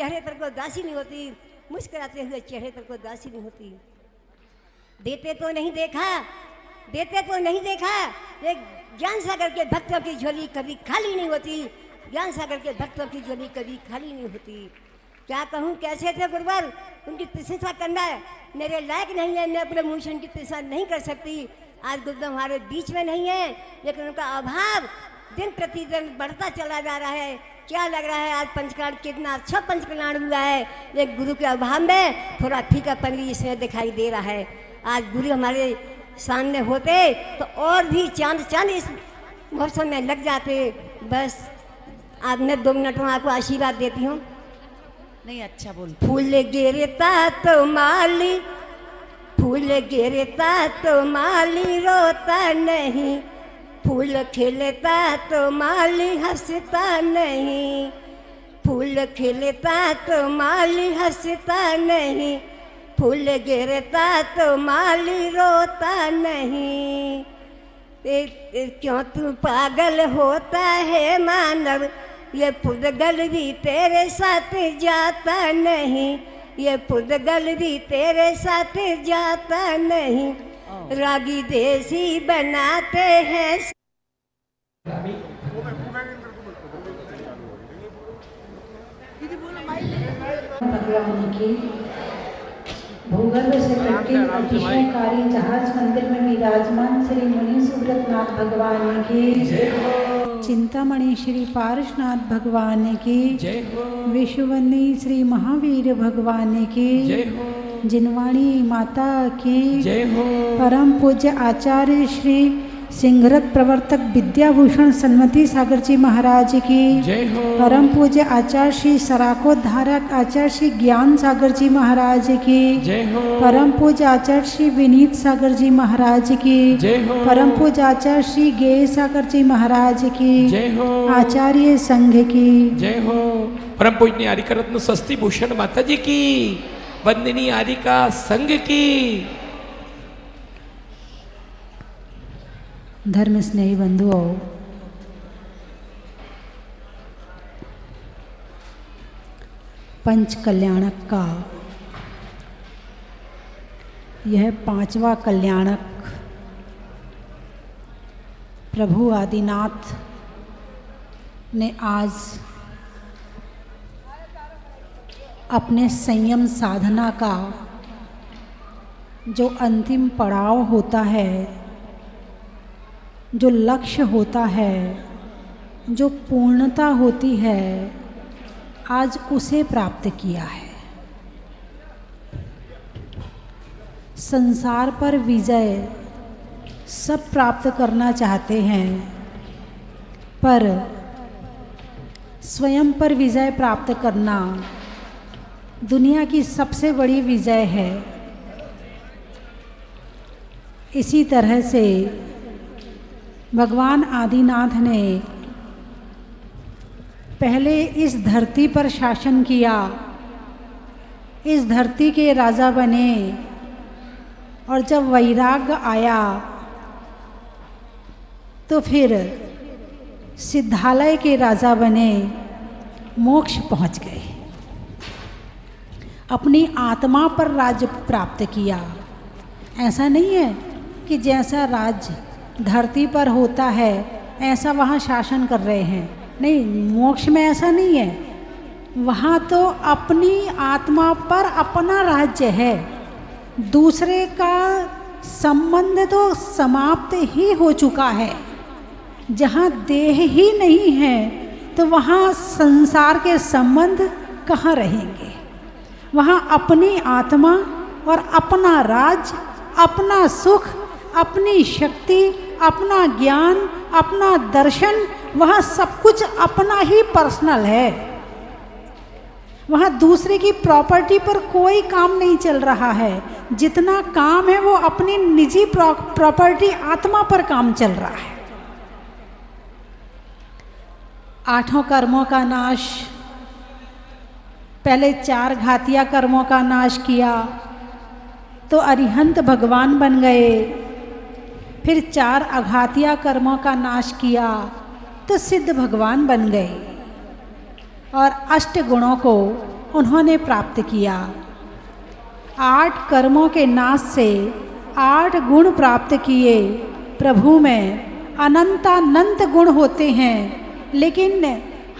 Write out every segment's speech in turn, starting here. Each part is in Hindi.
चेहरे पर कोई दासी नहीं होती, मुस्कुराते हुए चेहरे पर कोई दासी नहीं होती। देते तो नहीं देखा, देते तो नहीं देखा, एक ज्ञान सागर के भक्तों की झोली कभी खाली नहीं होती, ज्ञान सागर के भक्तों की झोली कभी खाली नहीं होती। क्या कहूँ कैसे थे गुरुवर, उनकी प्रशंसा करना मेरे लायक नहीं है, मैं अपने मुँह से उनकी प्रशंसा नहीं कर सकती। आज गुरुदेव हमारे बीच में नहीं है, लेकिन उनका अभाव दिन प्रतिदिन बढ़ता चला जा रहा है। क्या लग रहा है आज पंचकल्याण कितना अच्छा पंचकल्याण हुआ है, एक गुरु के अभाव में थोड़ा फीका पनगी इसमें दिखाई दे रहा है। आज गुरु हमारे सामने होते तो और भी चांद चांद इस मौसम में लग जाते। बस आज मैं 2 मिनट में आपको आशीर्वाद देती हूँ। नहीं अच्छा बोल। फूल गिरता तो माली, फूल गिरता तो माली रोता नहीं, फूल खिलता तो माली हंसता नहीं, फूल खिलता तो माली हंसता नहीं, फूल गिरता तो माली रोता नहीं। क्यों तू पागल होता है मानव, ये पुद्गल भी तेरे साथ जाता नहीं, ये पुद्गल भी तेरे साथ जाता नहीं, रागी देसी बनाते हैं। भगवान की भूगर्भ से कटे अतिशयकारी जहाज मंदिर में विराजमान श्री मुनि सुब्रतनाथ भगवान की, चिंतामणि श्री पारसनाथ भगवान की, विश्ववंदी श्री महावीर भगवान की, जिनवाणी माता की, परम पूज्य आचार्य श्री सिंहरथ प्रवर्तक विद्याभूषण सन्मति सागर जी महाराज की, परम पूज्य आचार्य श्री सराकोद्धारक आचार्य श्री ज्ञान सागर जी महाराज की, परम पूज्य आचार्य श्री विनीत सागर जी महाराज की, परम पूज्य आचार्य श्री गेय सागर जी महाराज की, आचार्य संघ की जय हो। परम पूज्य आरिका रत्न स्वस्ति भूषण माता जी की, वंदनीय आरिका संघ की। धर्म स्नेही बंधुओं, पंच कल्याणक का यह 5वां कल्याणक प्रभु आदिनाथ ने आज अपने संयम साधना का जो अंतिम पड़ाव होता है, जो लक्ष्य होता है, जो पूर्णता होती है, आज उसे प्राप्त किया है। संसार पर विजय सब प्राप्त करना चाहते हैं, पर स्वयं पर विजय प्राप्त करना दुनिया की सबसे बड़ी विजय है। इसी तरह से भगवान आदिनाथ ने पहले इस धरती पर शासन किया, इस धरती के राजा बने, और जब वैराग्य आया तो फिर सिद्धालय के राजा बने, मोक्ष पहुंच गए, अपनी आत्मा पर राज्य प्राप्त किया। ऐसा नहीं है कि जैसा राज्य धरती पर होता है ऐसा वहाँ शासन कर रहे हैं, नहीं, मोक्ष में ऐसा नहीं है। वहाँ तो अपनी आत्मा पर अपना राज्य है, दूसरे का संबंध तो समाप्त ही हो चुका है। जहाँ देह ही नहीं है तो वहाँ संसार के संबंध कहाँ रहेंगे। वहाँ अपनी आत्मा और अपना राज्य, अपना सुख, अपनी शक्ति, अपना ज्ञान, अपना दर्शन, वहाँ सब कुछ अपना ही पर्सनल है। वहाँ दूसरे की प्रॉपर्टी पर कोई काम नहीं चल रहा है। जितना काम है वो अपनी निजी प्रॉपर्टी आत्मा पर काम चल रहा है। 8 कर्मों का नाश, पहले 4 घातिया कर्मों का नाश किया तो अरिहंत भगवान बन गए, फिर 4 अघातिया कर्मों का नाश किया तो सिद्ध भगवान बन गए, और 8 गुणों को उन्होंने प्राप्त किया। 8 कर्मों के नाश से 8 गुण प्राप्त किए। प्रभु में अनंतानंत गुण होते हैं, लेकिन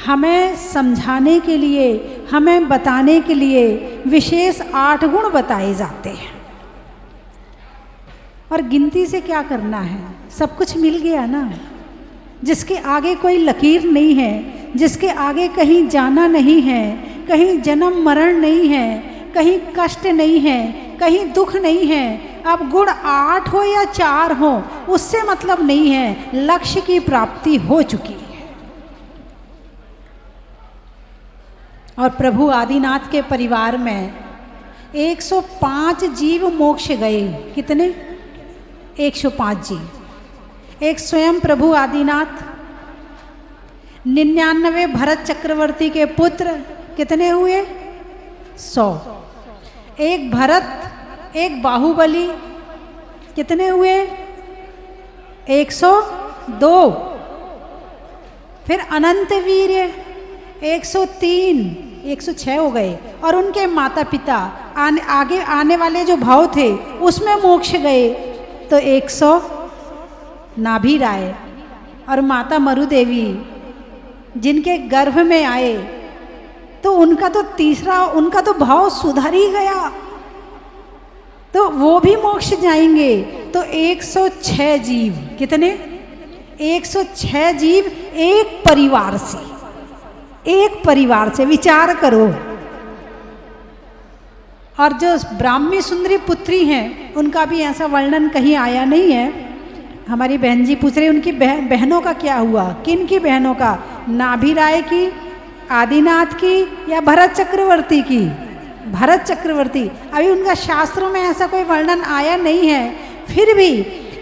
हमें समझाने के लिए, हमें बताने के लिए विशेष 8 गुण बताए जाते हैं। और गिनती से क्या करना है, सब कुछ मिल गया ना। जिसके आगे कोई लकीर नहीं है, जिसके आगे कहीं जाना नहीं है, कहीं जन्म मरण नहीं है, कहीं कष्ट नहीं है, कहीं दुख नहीं है। अब गुण 8 हो या 4 हो, उससे मतलब नहीं है, लक्ष्य की प्राप्ति हो चुकी है। और प्रभु आदिनाथ के परिवार में 105 जीव मोक्ष गए। कितने? 105 जीव। एक स्वयं प्रभु आदिनाथ, 99 भरत चक्रवर्ती के पुत्र कितने हुए? 100। एक भरत, एक बाहुबली, कितने हुए? 102। फिर अनंत वीर्य 103, 106 हो गए। और उनके माता पिता आगे आने वाले जो भाव थे उसमें मोक्ष गए तो 100 नाभि राय। और माता मरुदेवी जिनके गर्भ में आए तो उनका तो तीसरा, उनका तो भाव सुधर ही गया, तो वो भी मोक्ष जाएंगे। तो 106 जीव, कितने? 106 जीव एक परिवार से, एक परिवार से, विचार करो। और जो ब्राह्मी सुंदरी पुत्री हैं उनका भी ऐसा वर्णन कहीं आया नहीं है। हमारी बहन जी पूछ रही उनकी बहनों का क्या हुआ, किन की बहनों का? नाभि राय की, आदिनाथ की, या भरत चक्रवर्ती की? भरत चक्रवर्ती। अभी उनका शास्त्रों में ऐसा कोई वर्णन आया नहीं है। फिर भी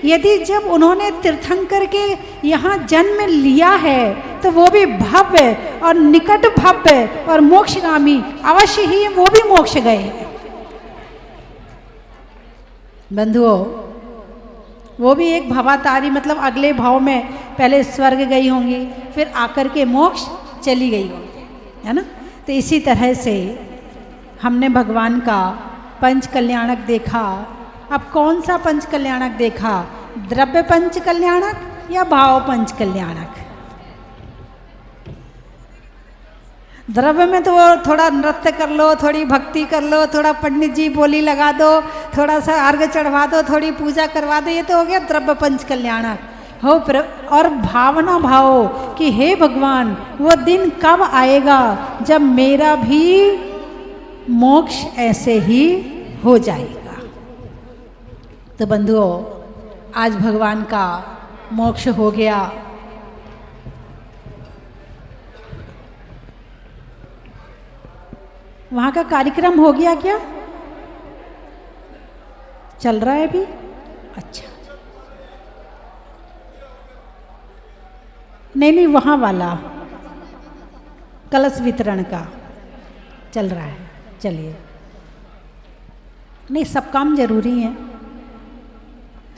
यदि जब उन्होंने तीर्थंकर के यहाँ जन्म लिया है तो वो भी भव्य और निकट भव्य और मोक्षगामी, अवश्य ही वो भी मोक्ष गए। बंधुओं, वो भी एक भवातारी, मतलब अगले भाव में पहले स्वर्ग गई होंगी, फिर आकर के मोक्ष चली गई होंगी, है ना। तो इसी तरह से हमने भगवान का पंच कल्याणक देखा। अब कौन सा पंच कल्याणक देखा? द्रव्य पंच कल्याणक या भाव पंच कल्याणक? द्रव्य में तो थोड़ा नृत्य कर लो, थोड़ी भक्ति कर लो, थोड़ा पंडित जी बोली लगा दो, थोड़ा सा अर्घ चढ़वा दो, थोड़ी पूजा करवा दो, ये तो हो गया द्रव्य पंच कल्याणक हो। और भावना भाव कि हे भगवान, वो दिन कब आएगा जब मेरा भी मोक्ष ऐसे ही हो जाएगा। तो बंधुओं, आज भगवान का मोक्ष हो गया। वहाँ का कार्यक्रम हो गया क्या? चल रहा है अभी? अच्छा, नहीं, वहाँ वाला कलश वितरण का चल रहा है। चलिए, नहीं, सब काम जरूरी है,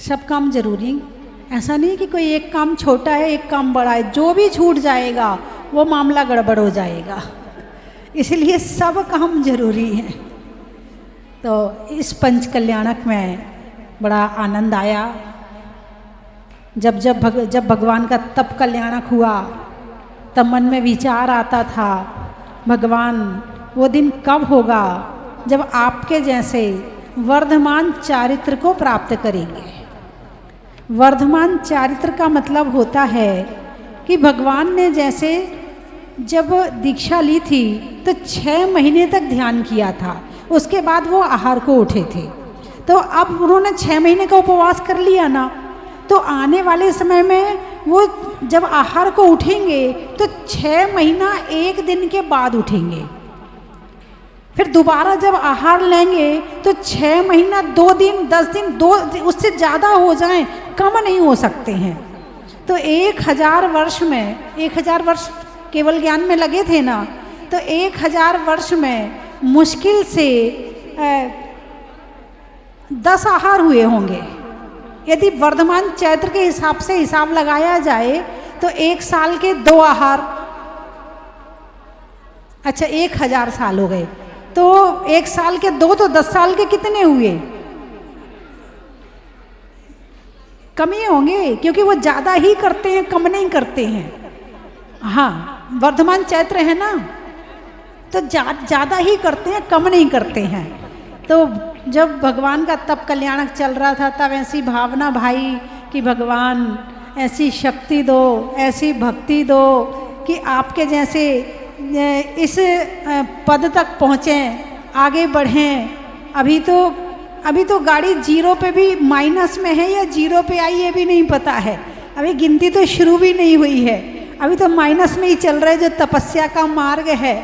सब काम जरूरी है। ऐसा नहीं कि कोई एक काम छोटा है, एक काम बड़ा है, जो भी छूट जाएगा वो मामला गड़बड़ हो जाएगा। इसलिए सब काम जरूरी है। तो इस पंच कल्याणक में बड़ा आनंद आया। जब भगवान का तप कल्याणक हुआ तब मन में विचार आता था, भगवान वो दिन कब होगा जब आपके जैसे वर्धमान चारित्र को प्राप्त करेंगे। वर्धमान चारित्र का मतलब होता है कि भगवान ने जैसे जब दीक्षा ली थी तो 6 महीने तक ध्यान किया था, उसके बाद वो आहार को उठे थे। तो अब उन्होंने 6 महीने का उपवास कर लिया ना, तो आने वाले समय में वो जब आहार को उठेंगे तो 6 महीना 1 दिन के बाद उठेंगे। फिर दोबारा जब आहार लेंगे तो 6 महीना 2 दिन 10 दिन 2 उससे ज़्यादा हो जाएं, कम नहीं हो सकते हैं। तो 1000 वर्ष में 1000 वर्ष केवल ज्ञान में लगे थे ना, तो 1000 वर्ष में मुश्किल से 10 आहार हुए होंगे। यदि वर्धमान चैत्र के हिसाब से हिसाब लगाया जाए तो 1 साल के 2 आहार, अच्छा 1000 साल हो गए, तो 1 साल के 2 तो 10 साल के कितने हुए? कम ही होंगे, क्योंकि वो ज़्यादा ही करते हैं, कम नहीं करते हैं। हाँ, वर्धमान चैत्र है ना, तो ज़्यादा ही करते हैं, कम नहीं करते हैं। तो जब भगवान का तप कल्याणक चल रहा था, तब ऐसी भावना भाई कि भगवान ऐसी शक्ति दो, ऐसी भक्ति दो कि आपके जैसे इस पद तक पहुँचें, आगे बढ़ें। अभी तो गाड़ी 0 पे भी माइनस में है या 0 पे आई, ये भी नहीं पता है। अभी गिनती तो शुरू भी नहीं हुई है, अभी तो माइनस में ही चल रहा है। जो तपस्या का मार्ग है,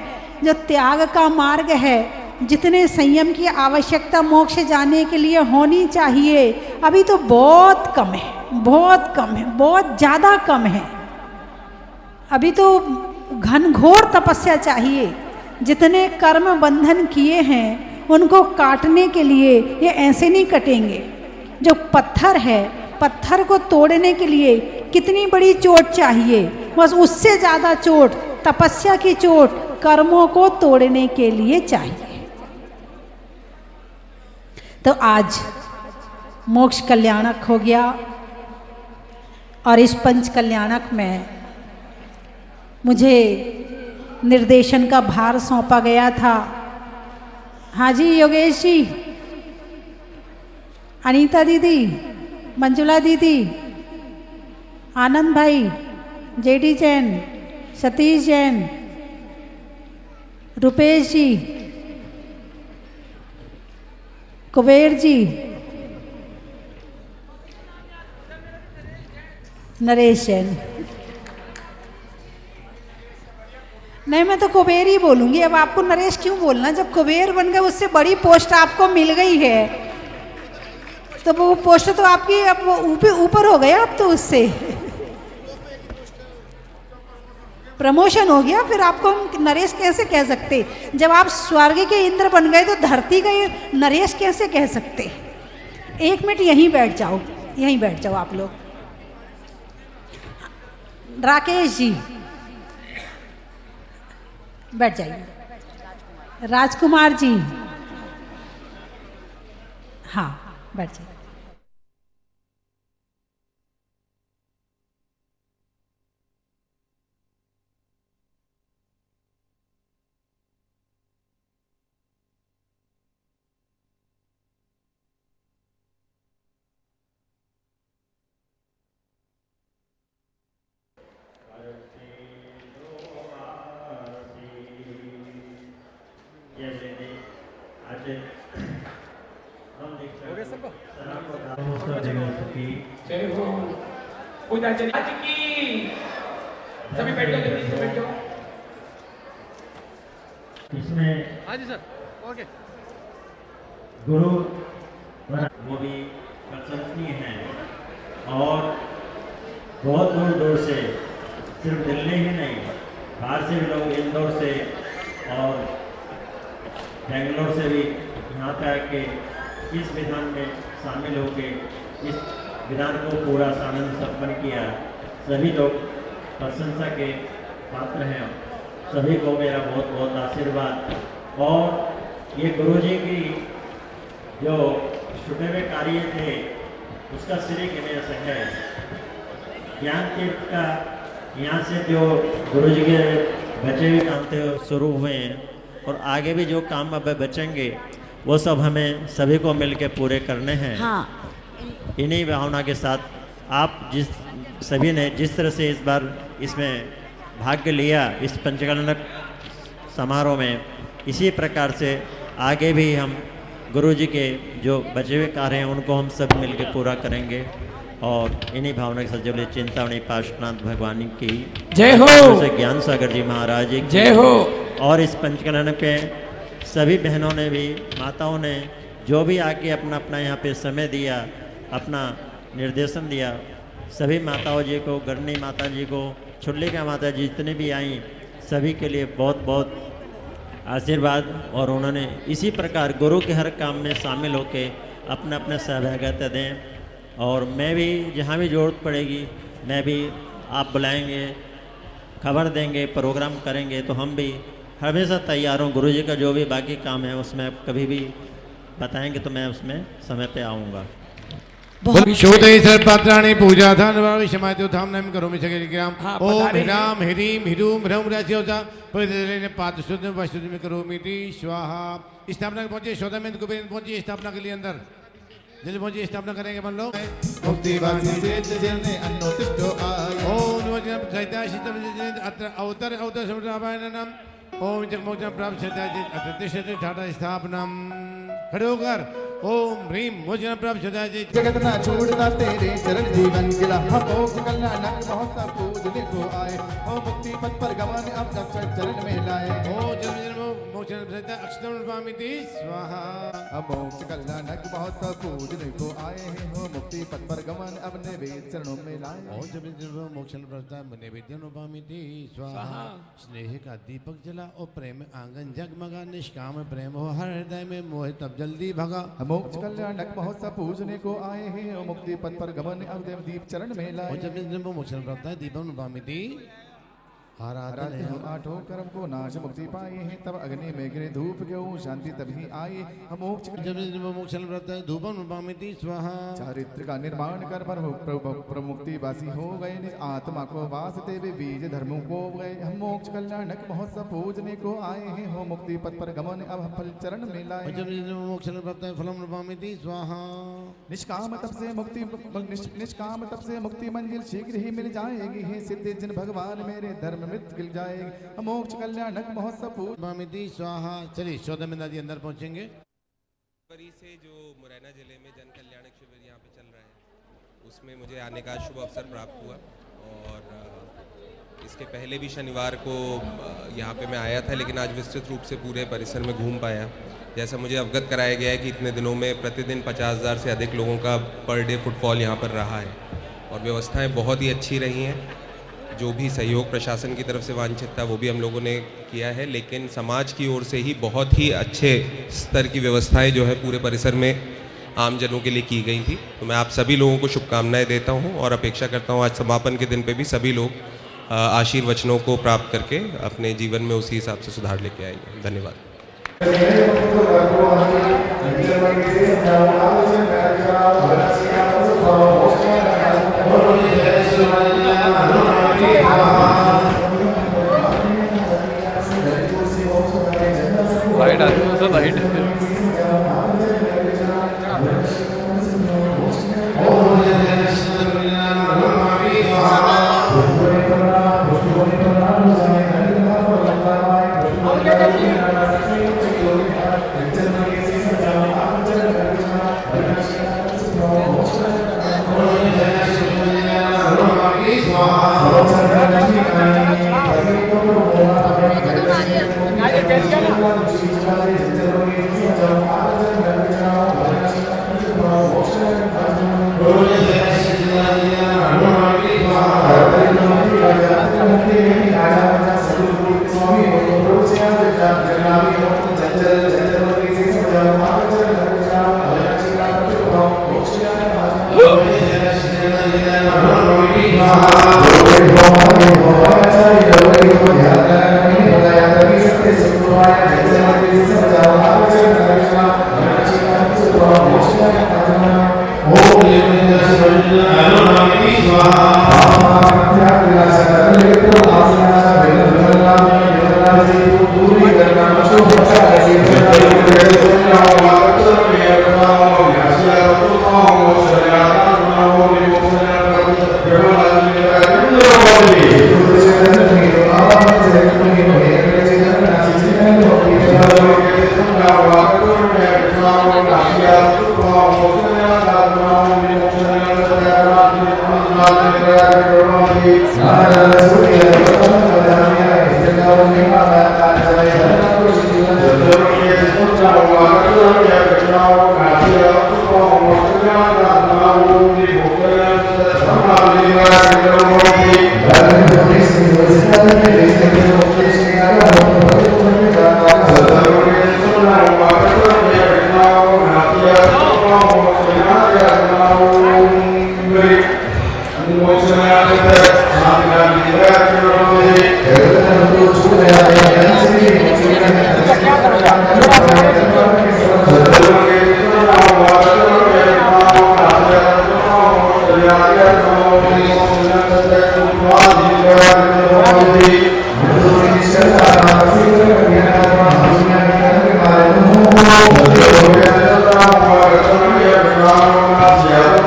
जो त्याग का मार्ग है, जितने संयम की आवश्यकता मोक्ष जाने के लिए होनी चाहिए, अभी तो बहुत कम है, बहुत कम है, बहुत ज़्यादा कम है। अभी तो घनघोर तपस्या चाहिए। जितने कर्म बंधन किए हैं उनको काटने के लिए ये ऐसे नहीं कटेंगे। जो पत्थर है, पत्थर को तोड़ने के लिए कितनी बड़ी चोट चाहिए, बस उससे ज़्यादा चोट, तपस्या की चोट कर्मों को तोड़ने के लिए चाहिए। तो आज मोक्ष कल्याणक हो गया, और इस पंच कल्याणक में मुझे निर्देशन का भार सौंपा गया था। हाँ जी, योगेश जी, अनीता दीदी, मंजुला दीदी, आनंद भाई, जेडी जैन, सतीश जैन, रुपेश जी, कुबेर जी, नरेश जैन। नहीं, मैं तो कुबेर ही बोलूंगी। अब आपको नरेश क्यों बोलना, जब कुबेर बन गए, उससे बड़ी पोस्ट आपको मिल गई है, तो वो पोस्ट तो आपकी अब वो ऊपर हो गया। अब तो उससे प्रमोशन हो गया, फिर आपको हम नरेश कैसे कह सकते? जब आप स्वर्ग के इंद्र बन गए तो धरती का ये नरेश कैसे कह सकते? 1 मिनट यहीं बैठ जाओ, यहीं बैठ जाओ आप लोग। राकेश जी बैठ जाइए। राजकुमार जी, हाँ बैठ जाइए। जय हो पूजाचरी आज की। सभी बैठ जाओ, जल्दी से बैठ जाओ। इसमें हाँ जी सर, ओके। गुरु वो भी प्रशंसनीय हैं और बहुत दूर दूर से, सिर्फ दिल्ली ही नहीं, बाहर से भी लोग, इंदौर से और बेंगलोर से भी यहाँ पे आके इस विधान में शामिल होकर इस विधान को पूरा सानंद संपन्न किया। सभी लोग प्रशंसा के पात्र हैं। सभी को मेरा बहुत बहुत आशीर्वाद। और ये गुरुजी की जो छुटे हुए कार्य थे उसका श्रेय गिने सके। ज्ञान तीर्थ का यहाँ से जो गुरुजी के बचे हुए काम थे शुरू हुए हैं, और आगे भी जो काम अब बचेंगे वो सब हमें सभी को मिलकर पूरे करने हैं। हाँ, इन्हीं भावना के साथ आप सभी ने जिस तरह से इस बार इसमें भाग लिया, इस पंचकल्याणक समारोह में, इसी प्रकार से आगे भी हम गुरुजी के जो बचे हुए कार्य हैं उनको हम सब मिलकर पूरा करेंगे। और इन्हीं भावना के साथ जो चिंतामणि पार्श्वनाथ भगवान की जय हो, ज्ञान सागर जी महाराज की जय हो। और इस पंचकल्याण पे सभी बहनों ने भी, माताओं ने जो भी आके अपना अपना यहाँ पे समय दिया, अपना निर्देशन दिया, सभी माताओं जी को, गढ़नी माता जी को, छुल्लिका माता जी जितने भी आई, सभी के लिए बहुत बहुत आशीर्वाद। और उन्होंने इसी प्रकार गुरु के हर काम में शामिल होकर अपना अपना सहभागिता दें। और मैं भी जहाँ भी ज़रूरत पड़ेगी, मैं भी, आप बुलाएंगे, खबर देंगे, प्रोग्राम करेंगे तो हम भी हमेशा तैयार हूँ। गुरुजी का जो भी बाकी काम है उसमें कभी भी बताएंगे तो मैं उसमें समय पे आऊँगा। शोधे सर्वपात्राणि पूजा धान विषमात्योत्थाम नम करोमि सगेग्राम हाँ, ओम पधारे। ह्राम ह्रीम ह्रूम ह्रम राशियोता परिदलेन पादशुद्ध वशुद्ध में करोमि ति स्वाहा। स्थापना के पहुंचे शोधा में कुबेर पहुंचे स्थापना के लिए अंदर जल्दी पहुंचे स्थापना करेंगे अपन लोग। मुक्ति वासी से जने अन्नोतिष्ठो आय ओम नमः सहिता शीतल अत्र अवतर अवतर समराभायनम ओम जगमोक्ष प्राप्त सहिता अत्र तिष्ठति ठाटा स्थापनम। खड़े होकर ओम ह्रीम मोचन प्राप्त सहिता जगत ना छोड़ना तेरे चरण जीवन गिला हम मोक्ष कल्याणक बहुत सा पूजने को आए ओ मुक्ति पथ पर गमन अब तक चरण में लाए ओ जन्म जन्म मोचन सहिता अक्षतम स्वामिति स्वाहा। अब मोक्ष कल्याणक बहुत सा पूजने को आए हैं हो मुक्ति पथ पर गमन अब निवेद चरणों में लाए ओम जन्म जन्म मोक्षण प्रस्ताव नैवेद्यम उपामिति स्वाहा। स्नेह का दीपक जला और प्रेम आंगन जगमगा निष्काम प्रेम हो हर हृदय में मोह तब जल्दी भगा। मोक्ष कल्याणक बहुत सा पूजने को आए हैं ओ मुक्ति पथ पर गमन अब देव दीप चरण में और लाए जब जन्म मोक्षण प्रस्ताव दीपम उपामिति आराधन है। आठों कर्म को नाश मुक्ति पाए हैं तब अग्नि में गिरे धूप क्यों शांति तभी आए हम मोक्ष जब जन्म मोक्षण प्रस्ताव धूपम उपामिति स्वाहा। चारित्र का निर्माण कर प्रमुक्ति वासी हो गए निज आत्मा को वास देवे बीज धर्मों को गए हम मोक्ष कल्याणक महोत्सव पूजने को आए हैं हो मुक्ति पथ पर गमन अब हम फल चरण में और लाए जब जन्म मोक्षण प्रस्ताव फलम उपामिति स्वाहा। निष्काम तप से मुक्ति निष्काम तप से मुक्ति मंजिल शीघ्र ही मिल जाएगी हे सिद्धि जिन भगवान मेरे धर्म मृत गिल जाएगी हम मोक्ष कल्याणक महोत्सव पूज उपामिति स्वाहा। चलिए शोधन दादी अंदर पहुंचेंगे। फरवरी से जो मुरैना जिले में जन कल्याणक शिविर यहाँ पे चल रहा है उसमें मुझे आने का शुभ अवसर प्राप्त हुआ और इसके पहले भी शनिवार को यहाँ पे मैं आया था, लेकिन आज विस्तृत रूप से पूरे परिसर में घूम पाया। जैसा मुझे अवगत कराया गया है कि इतने दिनों में प्रतिदिन 50,000 से अधिक लोगों का पर डे फुटफॉल यहाँ पर रहा है और व्यवस्थाएं बहुत ही अच्छी रही हैं। जो भी सहयोग प्रशासन की तरफ से वांछित था वो भी हम लोगों ने किया है, लेकिन समाज की ओर से ही बहुत ही अच्छे स्तर की व्यवस्थाएं जो है पूरे परिसर में आमजनों के लिए की गई थी। तो मैं आप सभी लोगों को शुभकामनाएं देता हूं और अपेक्षा करता हूं आज समापन के दिन पे भी सभी लोग आशीर्वचनों को प्राप्त करके अपने जीवन में उसी हिसाब से सुधार लेके आएंगे। धन्यवाद। लाइट आती है sir, light Gracias. Thank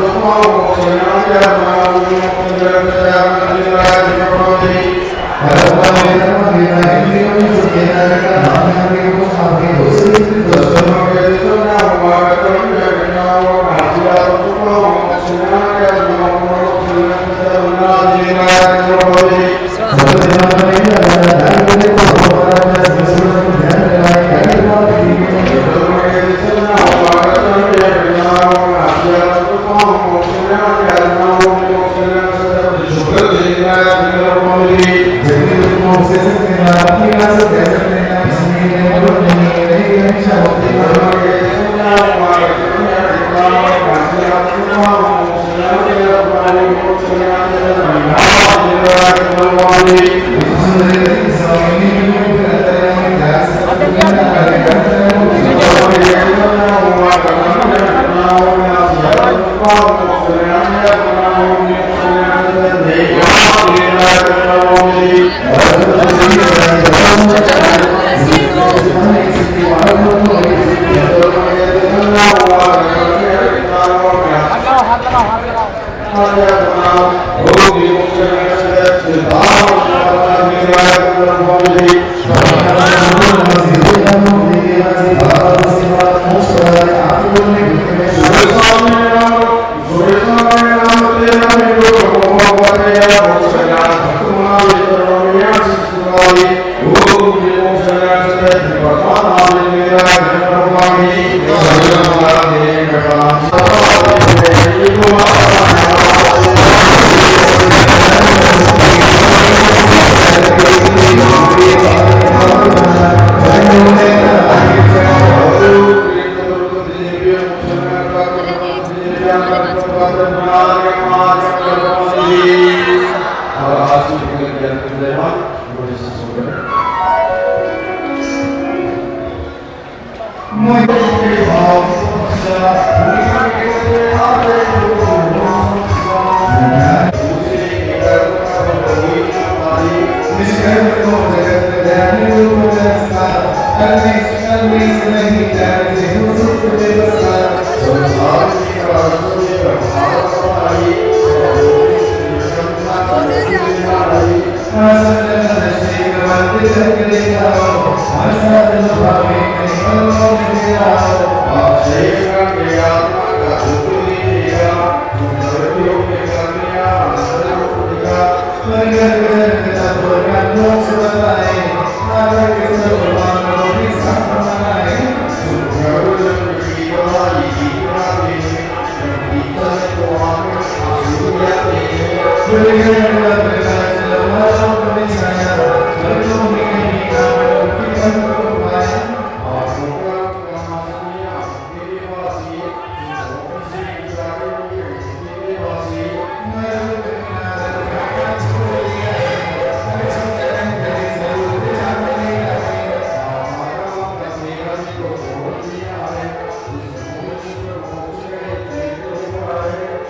you.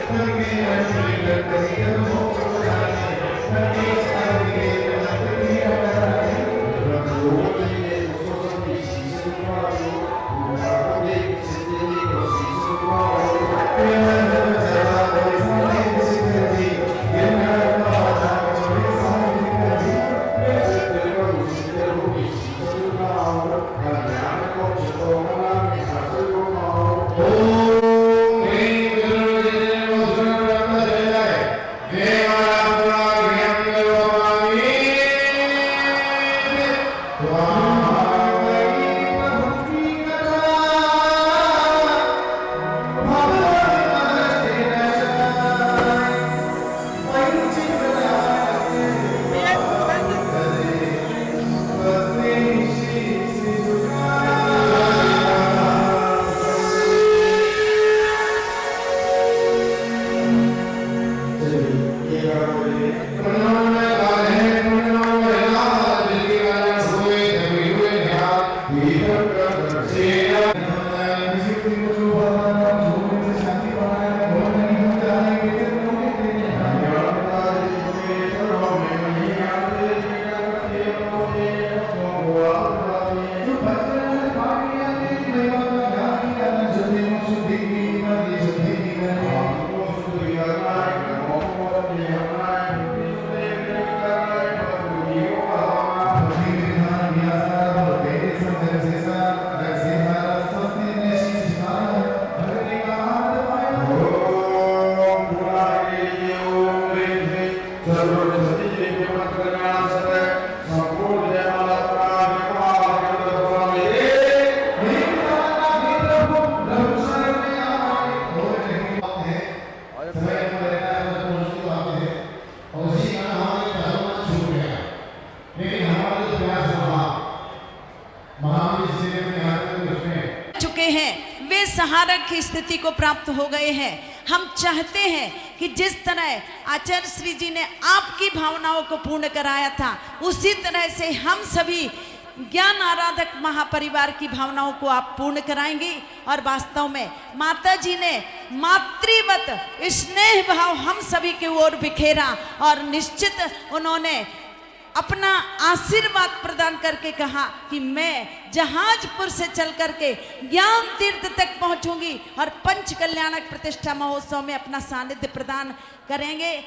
समय आते थे और उसी कारण हमारे पहलवान छूट गया, लेकिन हमारा जो प्रयास रहा महावीर जी ने हाथ में उसमें चुके हैं, वे सहारा की स्थिति को प्राप्त हो गए हैं। हम चाहते हैं कि जिस तरह आचार्य श्री जी ने आपकी भावनाओं को पूर्ण कराया था, उसी तरह से हम सभी ज्ञान आराधक महापरिवार की भावनाओं को आप पूर्ण कराएंगे। और वास्तव में माता जी ने मातृवत स्नेह भाव हम सभी के ओर बिखेरा और निश्चित उन्होंने अपना आशीर्वाद प्रदान करके कहा कि मैं जहाजपुर से चल करके ज्ञान तीर्थ तक पहुंचूंगी और पंच कल्याणक प्रतिष्ठा महोत्सव में अपना सानिध्य प्रदान करेंगे।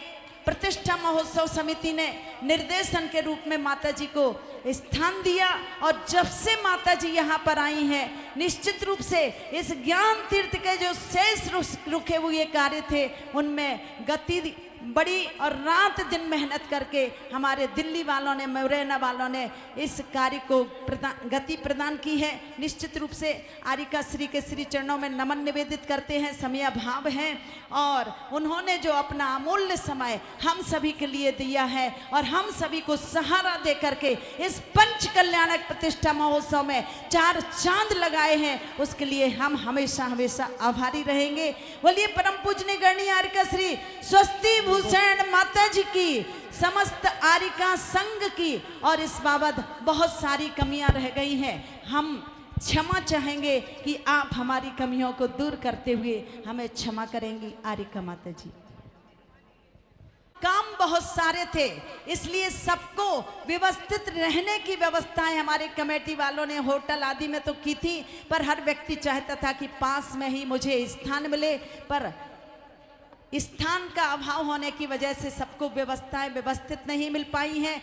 प्रतिष्ठा महोत्सव समिति ने निर्देशन के रूप में माता जी को स्थान दिया और जब से माता जी यहाँ पर आई हैं, निश्चित रूप से इस ज्ञान तीर्थ के जो शेष रुके हुए कार्य थे उनमें गति बड़ी और रात दिन मेहनत करके हमारे दिल्ली वालों ने, मुरैना वालों ने इस कार्य को गति प्रदान की है। निश्चित रूप से आरिका श्री के श्री चरणों में नमन निवेदित करते हैं, समय भाव है और उन्होंने जो अपना अमूल्य समय हम सभी के लिए दिया है और हम सभी को सहारा दे करके इस पंच कल्याणक प्रतिष्ठा महोत्सव में 4 चांद लगाए हैं, उसके लिए हम हमेशा हमेशा आभारी रहेंगे। बोलिए परम पूजनीय गणनीय आरिका श्री स्वस्ति भूषण माता जी की, समस्त आरिका संघ की। और इस बाबत बहुत सारी कमियां रह गई हैं, हम क्षमा चाहेंगे कि आप हमारी कमियों को दूर करते हुए हमें क्षमा करेंगी आरिका माता जी। काम बहुत सारे थे, इसलिए सबको व्यवस्थित रहने की व्यवस्थाएं हमारे कमेटी वालों ने होटल आदि में तो की थी, पर हर व्यक्ति चाहता था कि पास में ही मुझे स्थान मिले, पर स्थान का अभाव होने की वजह से सबको व्यवस्थाएं व्यवस्थित नहीं मिल पाई हैं।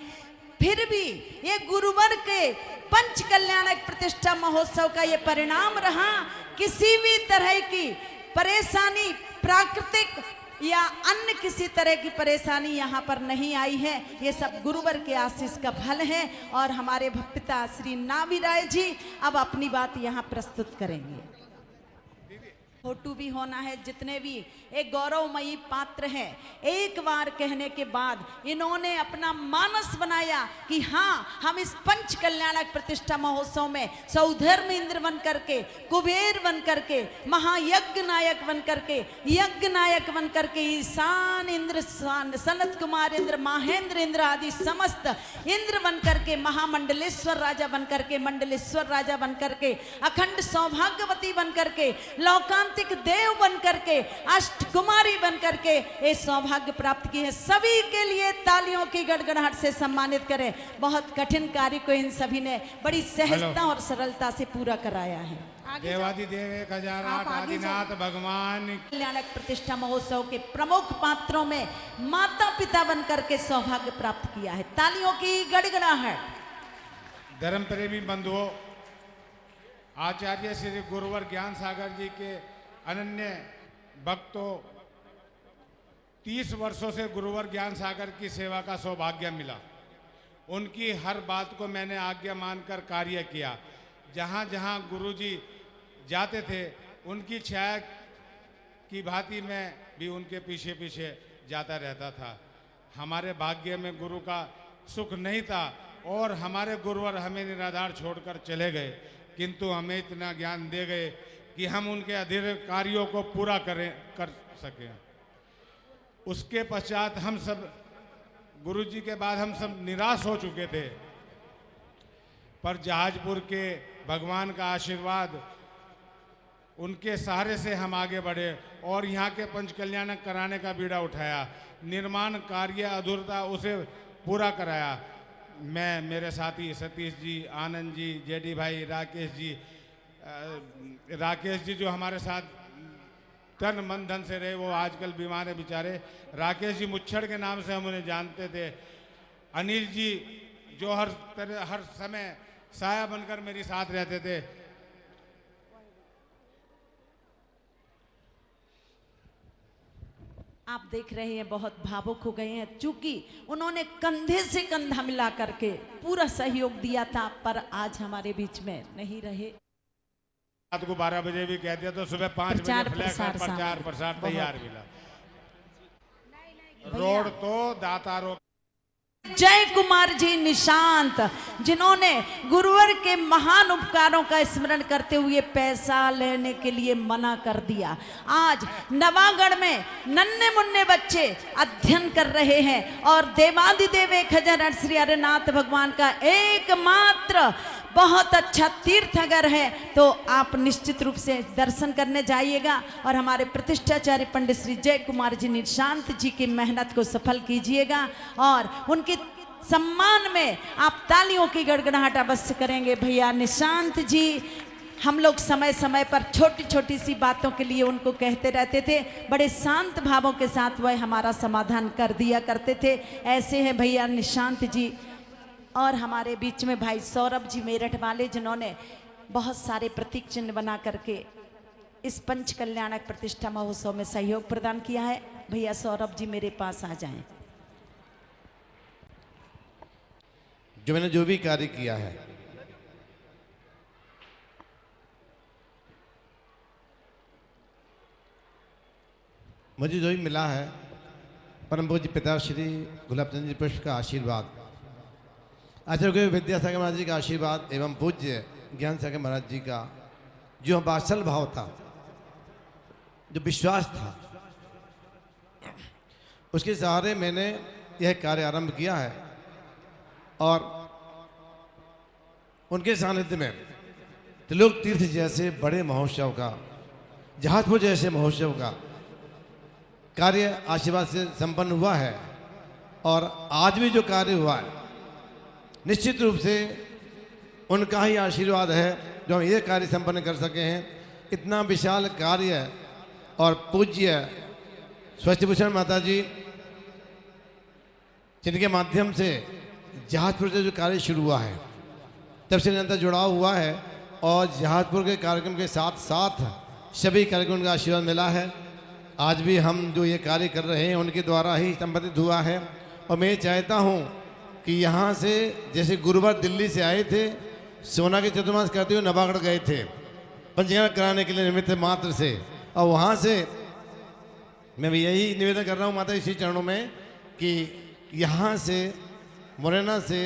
फिर भी ये गुरुवर के पंच कल्याणक प्रतिष्ठा महोत्सव का ये परिणाम रहा। किसी भी तरह की परेशानी, प्राकृतिक या अन्य किसी तरह की परेशानी यहाँ पर नहीं आई है, ये सब गुरुवर के आशीष का फल है। और हमारे पिता श्री नावी राय जी अब अपनी बात यहाँ प्रस्तुत करेंगे। फोटो भी होना है, जितने भी एक गौरवमयी पात्र हैं, एक बार कहने के बाद इन्होंने अपना मानस बनाया कि हाँ, हम इस पंच कल्याणक प्रतिष्ठा महोत्सव में सौधर्म इंद्र बन करके, कुबेर बन करके, महायज्ञ नायक बन करके, यज्ञ नायक बन करके, ईशान इंद्र, सनत कुमार इंद्र, महेंद्र इंद्र आदि समस्त इंद्र बन करके, महामंडलेश्वर राजा बन करके, मंडलेश्वर राजा बन करके, अखंड सौभाग्यवती बन करके, लौकांतिक देव बन करके, अष्ट कुमारी बन करके ये सौभाग्य प्राप्त किए हैं। सभी के लिए तालियों की गड़गड़ाहट से सम्मानित करें। बहुत कठिन कार्य को इन सभी ने बड़ी सहजता और सरलता से पूरा कराया है। देवादिदेव 1008 आदिनाथ भगवान कल्याणक प्रतिष्ठा महोत्सव के प्रमुख पात्रों में माता पिता बन करके सौभाग्य प्राप्त किया है। तालियों की गड़गड़ाहट। धर्म प्रेमी बंधुओं, आचार्य श्री गुरुवर ज्ञान सागर जी के अनन्य भक्तों, 30 वर्षों से गुरुवर ज्ञान सागर की सेवा का सौभाग्य मिला। उनकी हर बात को मैंने आज्ञा मानकर कार्य किया। जहाँ जहाँ गुरुजी जाते थे, उनकी छाया की भांति मैं भी उनके पीछे पीछे जाता रहता था। हमारे भाग्य में गुरु का सुख नहीं था और हमारे गुरुवर हमें निराधार छोड़कर चले गए, किंतु हमें इतना ज्ञान दे गए कि हम उनके अधीर कार्यों को पूरा कर सकें। उसके पश्चात हम सब गुरुजी के बाद हम सब निराश हो चुके थे, पर जहाजपुर के भगवान का आशीर्वाद, उनके सहारे से हम आगे बढ़े और यहाँ के पंच कल्याणक कराने का बीड़ा उठाया। निर्माण कार्य अधूरता उसे पूरा कराया। मैं, मेरे साथी सतीश जी, आनंद जी, जेडी भाई, राकेश जी जो हमारे साथ तन मन धन से रहे, वो आजकल बीमार है बेचारे। राकेश जी मुच्छड़ के नाम से हम उन्हें जानते थे। अनिल जी जो हर समय साया बनकर मेरे साथ रहते थे। आप देख रहे हैं बहुत भावुक हो गए हैं, चूंकि उन्होंने कंधे से कंधा मिला करके पूरा सहयोग दिया था, पर आज हमारे बीच में नहीं रहे। रात को 12 बजे भी कह दिया तो सुबह 5 बजे फ्लैग प्रचार प्रसार तैयार मिला। रोड तो दातारों जय कुमार जी निशांत, जिन्होंने गुरुवर के महान उपकारों का स्मरण करते हुए पैसा लेने के लिए मना कर दिया। आज नवागढ़ में नन्हे मुन्ने बच्चे अध्ययन कर रहे हैं और देवादिदेव 1008 श्री हरिनाथ भगवान का एकमात्र बहुत अच्छा तीर्थगर है, तो आप निश्चित रूप से दर्शन करने जाइएगा और हमारे प्रतिष्ठाचार्य पंडित श्री जय कुमार जी निशांत जी की मेहनत को सफल कीजिएगा और उनके सम्मान में आप तालियों की गड़गड़ाहट अवश्य करेंगे। भैया निशांत जी, हम लोग समय समय पर छोटी छोटी सी बातों के लिए उनको कहते रहते थे, बड़े शांत भावों के साथ वह हमारा समाधान कर दिया करते थे। ऐसे हैं भैया निशांत जी। और हमारे बीच में भाई सौरभ जी मेरठ वाले, जिन्होंने बहुत सारे प्रतीक चिन्ह बना करके इस पंच कल्याणक प्रतिष्ठा महोत्सव में सहयोग प्रदान किया है। भैया सौरभ जी मेरे पास आ जाएं। जो मैंने जो भी कार्य किया है, मुझे जो भी मिला है, परम पूज्य पिता श्री गुलाबचंद जी पुष्प का आशीर्वाद, आचार्य विद्यासागर महाराज जी का आशीर्वाद एवं पूज्य ज्ञान सागर महाराज जी का जो वात्सल भाव था, जो विश्वास था, उसके सहारे मैंने यह कार्य आरंभ किया है। और उनके सानिध्य में त्रिलोक तीर्थ जैसे बड़े महोत्सव का, जहाजपुर जैसे महोत्सव का कार्य आशीर्वाद से संपन्न हुआ है। और आज भी जो कार्य हुआ है, निश्चित रूप से उनका ही आशीर्वाद है जो हम ये कार्य संपन्न कर सके हैं। इतना विशाल कार्य और पूज्य स्वस्तिभूषण माता जी, जिनके माध्यम से जहाजपुर से जो कार्य शुरू हुआ है, तब से निरंतर जुड़ाव हुआ है और जहाजपुर के कार्यक्रम के साथ साथ सभी कार्यक्रम का आशीर्वाद मिला है। आज भी हम जो ये कार्य कर रहे हैं उनके द्वारा ही संपादित हुआ है। और मैं चाहता हूँ कि यहाँ से, जैसे गुरुवार दिल्ली से आए थे, सोना के चतुर्मास करते हुए नवागढ़ गए थे पंजीकरण कराने के लिए निमित्त मात्र से, और वहाँ से मैं भी यही निवेदन कर रहा हूँ माता इसी चरणों में कि यहाँ से मुरैना से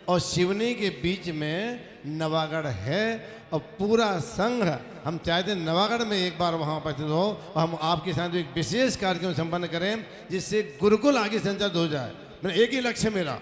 और सिवनी के बीच में नवागढ़ है और पूरा संघ हम चाहते हैं नवागढ़ में एक बार वहाँ उपस्थित हो और हम आपके साथ एक विशेष कार्यक्रम संपन्न करें जिससे गुरुकुल आगे संचालित हो जाए। मेरा एक ही लक्ष्य, मेरा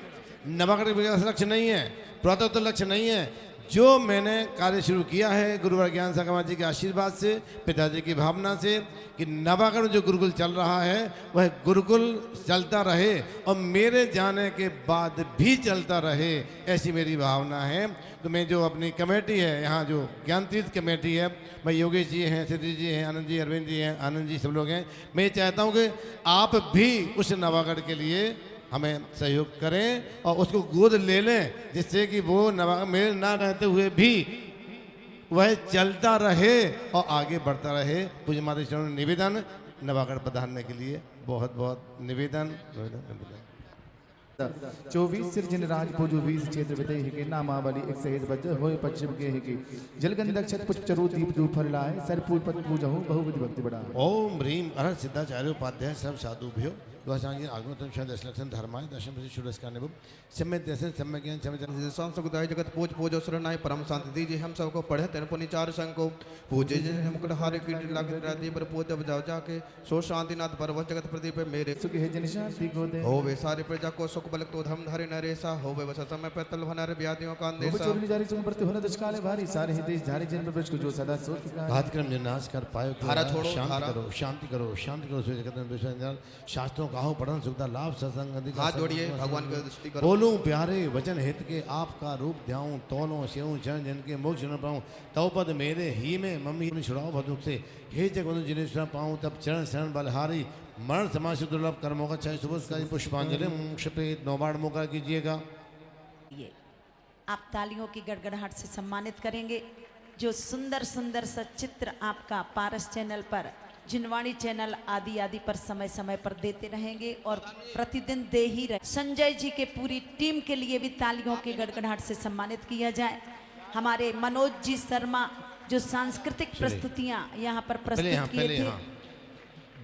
नवागढ़ विकास लक्ष्य नहीं है, पुरातत्व लक्ष्य नहीं है। जो मैंने कार्य शुरू किया है गुरुवर ज्ञान सागर महाराज जी के आशीर्वाद से, पिताजी की भावना से, कि नवागढ़ में जो गुरुकुल चल रहा है वह गुरुकुल चलता रहे और मेरे जाने के बाद भी चलता रहे, ऐसी मेरी भावना है। तो मैं जो अपनी कमेटी है, यहाँ जो ज्ञान तीर्थ कमेटी है, भाई योगेश जी हैं, सिद्धि जी हैं, आनंद जी, अरविंद जी हैं, आनंद जी, सब लोग हैं। मैं चाहता हूँ कि आप भी उस नवागढ़ के लिए हमें सहयोग करें और उसको गोद ले लें, जिससे कि वो मेरे ना रहते हुए भी वह चलता रहे और आगे बढ़ता रहे। पूज्य माता चरणों निवेदन, नवागढ़ पधारने के लिए बहुत बहुत निवेदन। 24 सिरजन राजपूज 20 क्षेत्र विदय के नामावली एक सहित बज होय पश्चिम के है की जलगंध अक्षत पुष्प चरु दीप धूप फल लाए सर पूज पद पूजा हो बहुविध भक्ति बढ़ा। ओम ह्रीम अर सिद्धाचार्य उपाध्याय सब साधुभ्यो द्वासांगी आगमन शायद दशलक्षण धर्माय दशम प्रति शुरस्कार निभुम समय दर्शन समय ज्ञान समय जन संसुदाय जगत पूज पूजो शरणाय परम शांति दीजिए हम सबको पढ़े तेन पुनि चार संग को पूजे हम कुल हारे कीर्ति लागे राधि पर पूज बजाओ जाके सो शांतिनाथ पर जगत प्रदीप मेरे सुखी है जन शांति को दे हो वे सारे प्रजा को सुख बल तो धम धरे नरेसा हो वे बस समय पर तल भनारे व्याधियों का अंदेशा चोरी जारी सुन प्रति होने दुष्काले भारी सारे ही देश झारी जन ब्रज को जो सदा सोच घात क्रम विनाश कर पायो धारा छोड़ो शांति करो शांति करो शांति करो जगत में विश्व शास्त्रों का हो पढ़न सुविधा लाभ सत्संग हाथ जोड़िए भगवान की दृष्टि करो। बोलूं प्यारे वचन हित के आपका रूप ध्याऊं तोलों सेऊं चरण जिनके मोक्ष न पाऊं तव पद मेरे ही में मम्मी छुड़ाओ भदुख से हे जगवंत जिन्हें सुना पाऊं तब चरण शरण बलहारी मरण समाज से दुर्लभ कर्मों का चाहे सुबह पुष्पांजलि क्षपेत नौबाड़ मौका कीजिएगा। ये आप तालियों की गड़गड़ाहट से सम्मानित करेंगे। जो सुंदर सुंदर सचित्र आपका पारस चैनल पर, जिनवाणी चैनल आदि आदि पर समय समय पर देते रहेंगे और प्रतिदिन दे ही रहे। संजय जी के पूरी टीम के लिए भी तालियों की गड़गड़ाहट से सम्मानित किया जाए। हमारे मनोज जी शर्मा जो सांस्कृतिक प्रस्तुतियां यहाँ पर प्रस्तुत किए थे,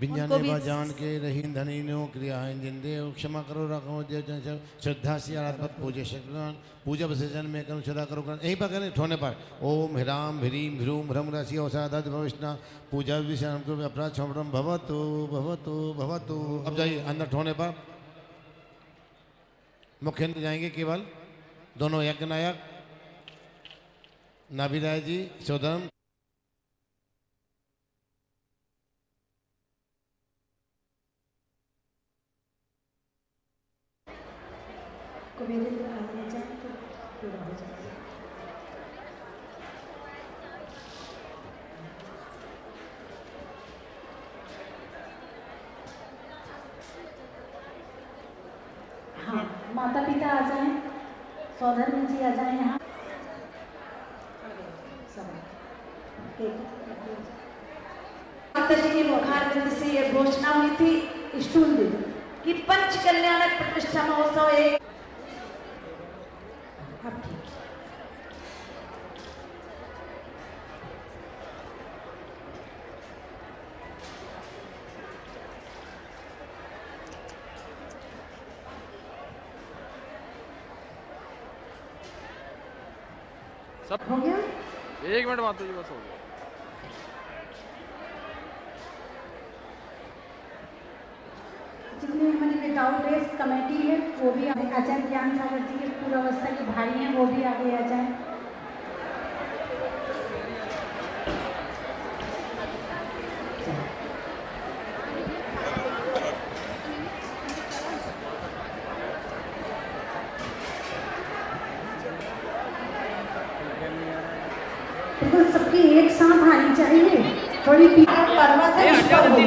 विज्ञाने बा जान के रही धनी नो क्रिया जिंदे क्षमा करो रखो श्रद्धा से आराधना पूजे शक्तिमान पूजा विसर्जन में करो सदा करो यहीं पर करें ठोने पर ओम ह्राम ह्रीम ह्रूम ह्रम राशि औषाध भविष्णा पूजा विषय को अपराध क्षमरम भवतु भवतु भवतु। अब जाइए अंदर ठोने पर मुख्य जाएंगे केवल दोनों यज्ञ नायक नाभिराय जी सौधर्म हाँ, माता पिता आ जाएं, सौधर्म जी आ जाएं यहाँ। माता जी की मुखार बिंद से ये घोषणा हुई थी स्टूल दे दो कि पंच कल्याणक प्रतिष्ठा महोत्सव एक अब ठीक है। सब हो गया? 1 मिनट माता जी बस हो गया। जितनी हमारी विदाउट रेस कमेटी है वो भी आचार्य ज्ञान सागर जी के पूर्वावस्था के भाई हैं वो भी आगे आ जाएं। बिल्कुल सबकी एक साथ आनी चाहिए। थोड़ी पीछे पर्वत है उस पर होगी।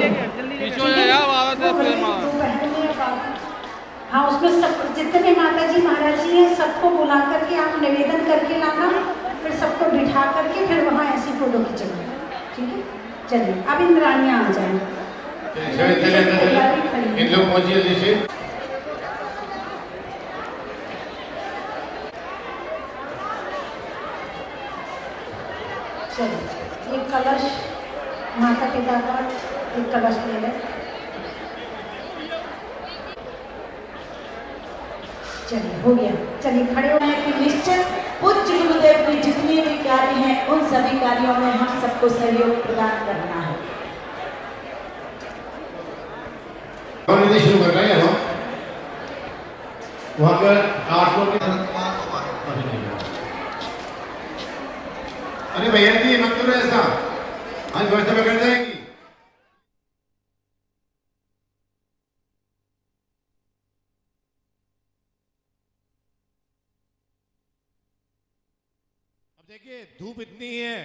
हाँ, उसमें सब जितने माता जी महाराज जी हैं सबको बुला करके आप निवेदन करके लाना, फिर सबको बिठा करके फिर वहाँ ऐसी फोटो खींचना, ठीक है? चलिए अब इंद्राणियाँ आ जाएं। इन लोग पहुंचिए नीचे। चलिए एक कलश माता पिता का एक कलश ले लें। चलिए हो गया, चलिए खड़े हो कि निश्चित पूज्य गुरुदेव की जितने भी कार्य हैं उन सभी कार्यों में हम सबको सहयोग प्रदान करना है। शुरू कर रहे हैं हम वहां पर 8 लोग अरे भैया जी मत करो ऐसा, आज व्यवस्था में कर जाएंगी। अब देखिए धूप इतनी है,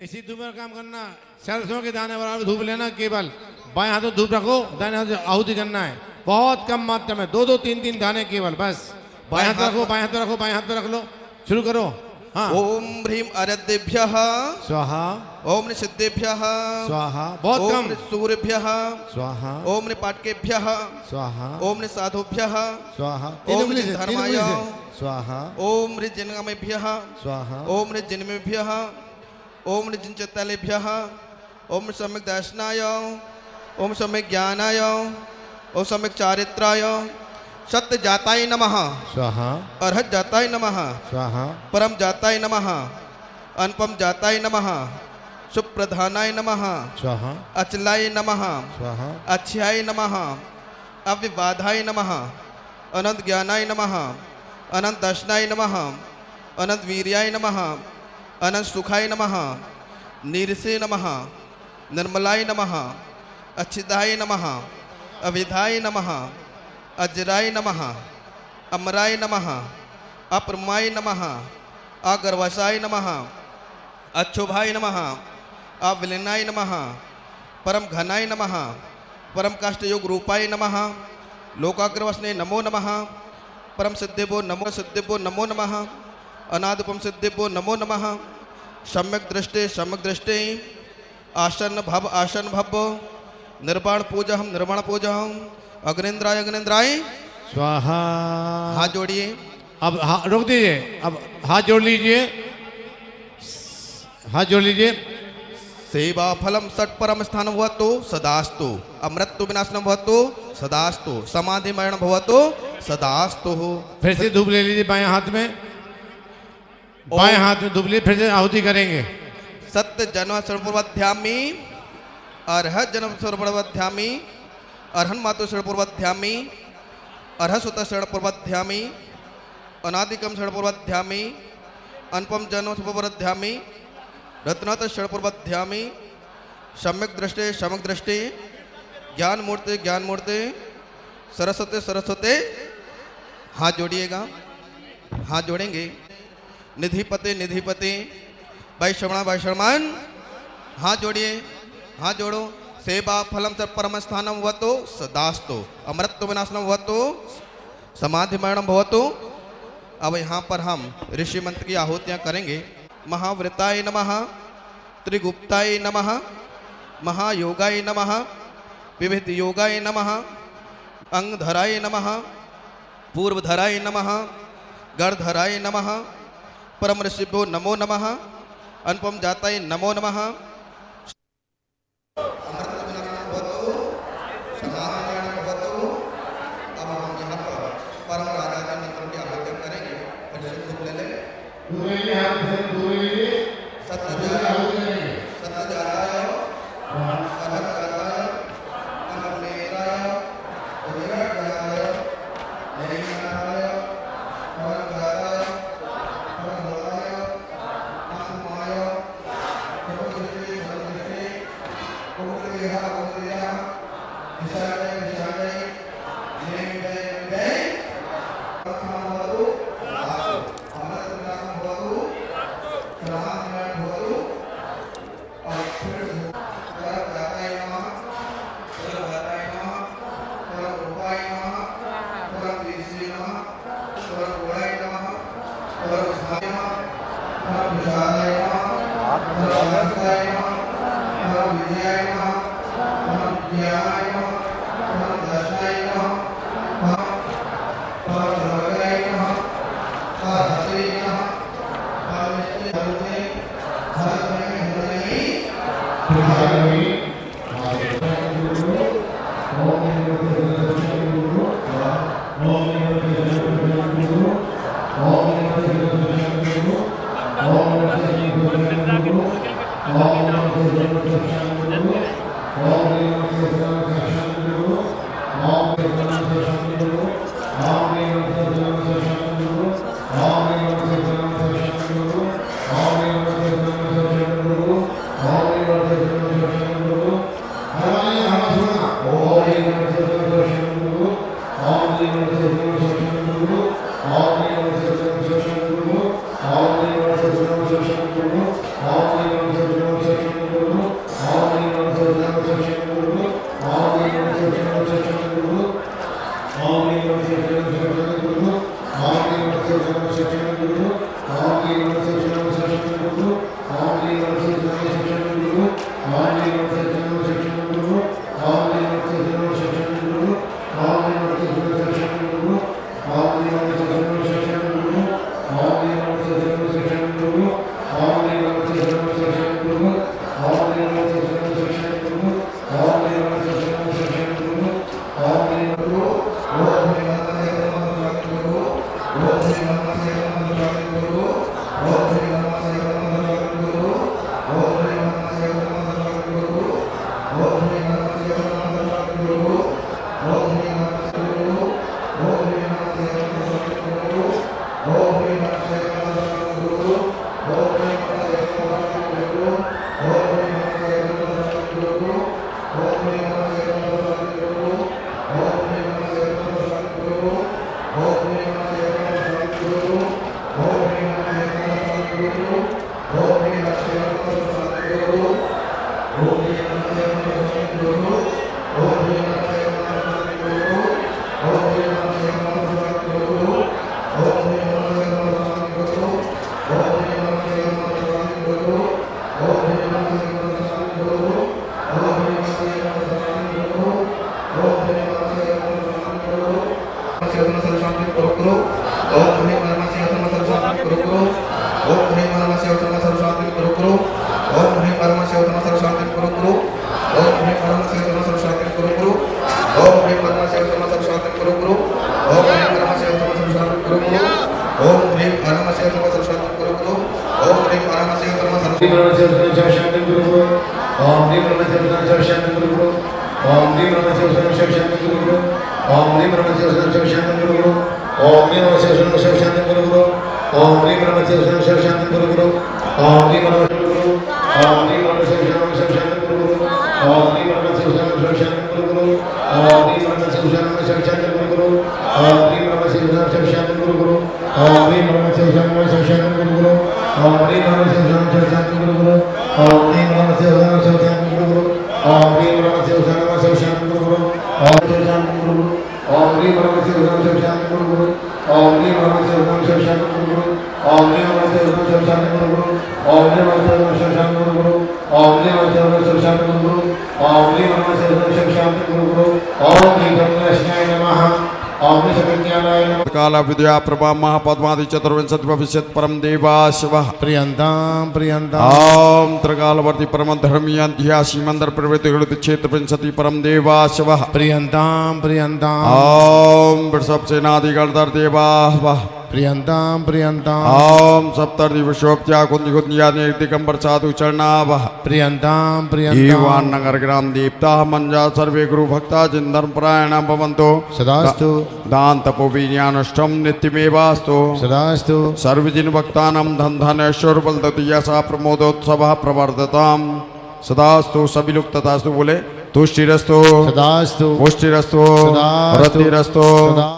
इसी धूप में काम करना। सरसों के दाने बराबर धूप लेना, केवल बाएं हाथों धूप रखो, दाएं हाथ से आहुति करना है। बहुत कम मात्रा में 2-2, 3-3 दाने केवल, बस बाएं हाथ रखो, बाएं हाथ रखो, बाएं हाथ पे रख लो। शुरू करो। हाँ। ओम ह्रीम आराध्येभ्यः स्वाहा। ओम सिद्धेभ्यः स्वाहा। बहुत कम। सूर्यभ्यः स्वाहा। ओम पाटकेभ्यः स्वाहा। ओम साधुभ्यः स्वाहा। ओम धर्माय स्वाहा। ओम जिन्गमेभ्यः स्वाहा। ओम जिन्मेभ्यः ओम जिनचतालेभ्यः ओम सम्यक् दर्शनाय ओम सम्यक् ज्ञानाय ओम सम्यक् चारित्राय सत्य जाताय नमः स्वाहा। अर्हत जाताय नमः स्वाहा। परम जाताय नमः अनुपम जाताय नमः सुप्रधानाय नमः स्वाहा। अचलाय नमः स्वाहा। अच्छाय नमः अव्यबाधाय नमः अनंत ज्ञानाय नमः अनंत दर्शनाय नमः अनंत वीर्याय नमः अनंत सुखाय नमः नीरसे नमः निर्मलाय नमः अच्छिदाय नमः अविधाय नमः अजराय नमः अमराय नमः अप्रमाय नमः अगर्वसाय नमः अच्छुभाय नमः अविलीनाय नमः परम घनाय नमः परम काष्ठयोग रूपाय नमः लोकाग्रवसने नमो नमः परम सिद्धेभ्यो नमो नमः अनादिपम सिद्धेभ्यो नमो नमः सम्यक दृष्टे आसन भव निर्वाण पूजा हम निर्वाण पूजा हम अग्नेन्द्राय स्वाहा। हाथ जोड़िए। अब रोक दीजिए, अब हाथ जोड़ लीजिए, हाथ जोड़ लीजिए। सेवा फलम सट परम स्थान भवतो सदास्तु अमृत्यु विनाशनम भवतो सदास्तु समाधि मरण भवतो सदास्तु। फिर से धूप ले लीजिए बाएं हाथ में, बाएं हाथ में धूप लीजिए, फिर से आहुति करेंगे। सत्य जन्म सर्वपूर्वध्यामी अर्हत जन्म सर्वपूर्वध्यामी अर्हन मातु सर्वपूर्वध्यामी अर्हत सुत सर्वपूर्वध्यामी अनादिकम सर्वपूर्वध्यामी अनुपम जन्म सर्वपूर्वध्यामी रत्नात सर्वपूर्वध्यामी सम्यक दृष्टि ज्ञान मूर्ति सरस्वती सरस्वती। हाथ जोड़िएगा, हाथ जोड़ेंगे। निधिपति वैश्रवण हाथ जोड़िए, हाथ जोड़ो। सेवा फलम च परम स्थानम भवतो सदास्तु अमृत्यु विनाशनम भवतो समाधि मरणम भवतो। अब यहाँ पर हम ऋषि मंत्र की आहुतियाँ करेंगे। महाव्रताय नमः, त्रिगुप्ताय नमः, महायोगाय नमः, विविध योगाय नमः, अंगधराय नमः, पूर्वधराय नमः, गर्धराय नमः, परम ऋषिभ्यो नमो नमः, अनुपम जाताय नमो नमः। Om गुरु गुरु ओम ह्रीं परमस्य उत्तम सर्वशांति गुरु गुरु ओम ह्रीं परमस्य उत्तम सर्वशांति गुरु गुरु ओम ह्रीं परमस्य उत्तम सर्वशांति गुरु गुरु ओम ह्रीं परमस्य उत्तम सर्वशांति गुरु गुरु ओम ह्रीं परमस्य उत्तम सर्वशांति गुरु गुरु ओम ह्रीं परमस्य उत्तम सर्वशांति गुरु गुरु ओम ह्रीं परमस्य उत्तम सर्वशांति गुरु गुरु ओम ह्रीं परमस्य उत्तम सर्वशांति गुरु गुरु ओम ह्रीं परमस्य गुरु ओम ह्रीं परमस्य उत्तम सर्वशांति गुरु गुरु ओम ह्रीं परमस्य उत्तम सर्वशांति गुरु गुरु ओम ह्रीं परमस्य उत्तम सर्वशांति गुरु गुरु ओम ह्रीं परमस्य उत्तम सर्वशांति गुरु गुरु ओम ह्रीं परमस्य उत्तम सर्वशांति गुरु गुरु ओम ह्रीं परमस्य उत्तम सर्वशांति गुरु गुरु ओम ह्रीं परमस्य उत्तम सर्वशांति गुरु गुरु ओम ह्रीं परमस्य उत्तम सर्वशांति गुरु गुरु ओम ह्रीं परमस्य उत्तम सर्वशांति गुरु गुरु ओम ह्रीं परमस्य उत्तम सर्वशांति गुरु गुरु ओम ह्रीं परमस्य उत्तम सर्वशांति गुरु गुरु ओम ह्रीं परमस्य उत्तम सर्वशांति गुरु गुरु ओम ह्रीं परमस्य उत्तम सर्वशांति गुरु गुरु ओम ह्रीं परमस्य उत्तम सर्वशांति गुरु गुरु ओम ह्रीं गणेशाय नमः ओम ह्रीं सत्यज्ञानाय नमः काल विद्या प्रभा महापद्मादि चतुर्विंशति भविष्यत् परम देवा शिवः प्रियंताम प्रियंताम ओम त्रिकालवर्ती परम धर्मीय ध्यासी मंदिर प्रवृत्ति गणित क्षेत्र विंशति परम देवा शिवः प्रियंताम प्रियंताम ओम वृषभ सेनादि गणधर देवा प्रियंताम प्रियंताम ओम सप्तर्षि विश्वोपत्या कुंज कुंजिया दिगंबर साधु चरणावः प्रियंताम ईवान प्रियंताम नगर ग्राम दीप्ता मंजा सर्वे गुरु भक्ता जिंदर्म परायण भवन्तो सदास्तु दान तपो विज्ञानष्टम नित्यमेवास्तु सदास्तु सर्वजिन भक्तानां धन धनेश्वर बलदति यशा प्रमोदोत्सव प्रवर्धताम सदास्तु सभी लोग तथास्तु बोले तुष्टिरस्तु सदास्तु पुष्टिरस्तु सदास्तु रतिरस्तु सदा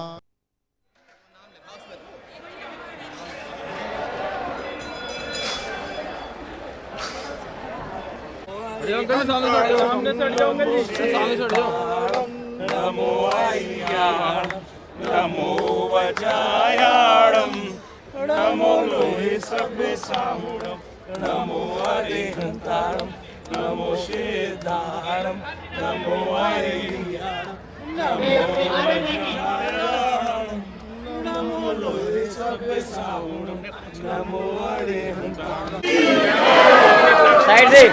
सामने से हट जाओगे जी सामने से हट जाओ नमो आय्याण नमो वजायाणम नमो लोहि सबे साहुणम नमो अरिहंताणम नमो शेदाणम नमो आय्याण नमो वजायाणम नमो लोहि सबे साहुणम नमो अरिहंताणम साइड से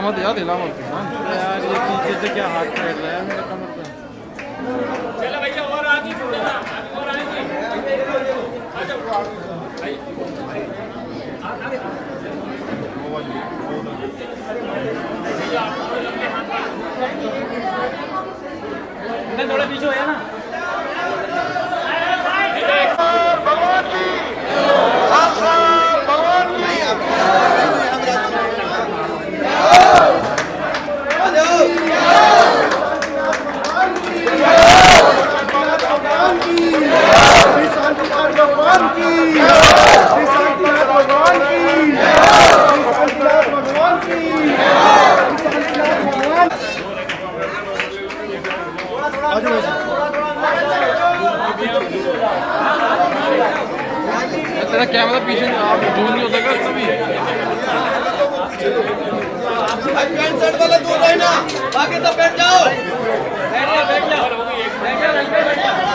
मत याद हिला मत यार ये पीछे से क्या हाथ फेर रहा है मेरे कमर पे चलो भैया और आगे थोड़ा ना और आगे थोड़ा पीछे हो ना तेरा कैमरा पीछे आप दूर नहीं होता कभी पैंट शर्ट वाले दूर रहना बाकी सब बैठ जाओ बैठ जाओ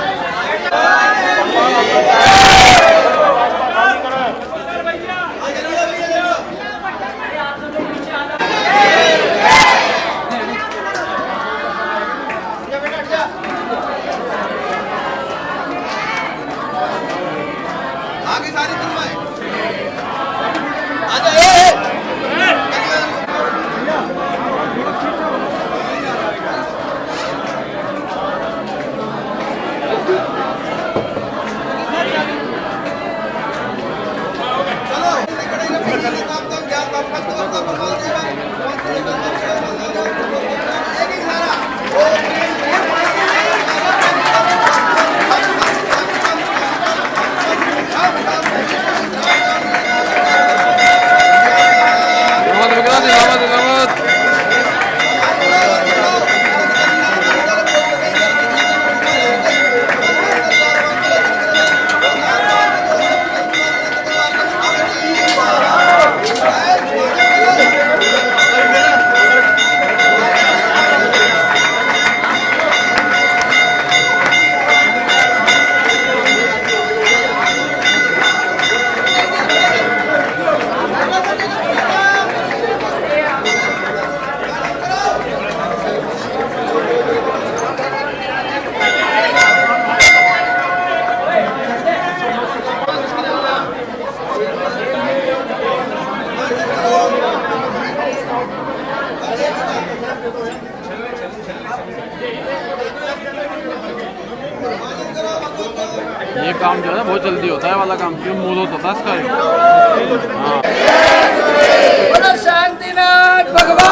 आगे सारी फिल्में आजा ये काम जो है ना बहुत जल्दी होता है वाला काम, क्यों मूल होता था इसका। हाँ शांतिनाथ भगवान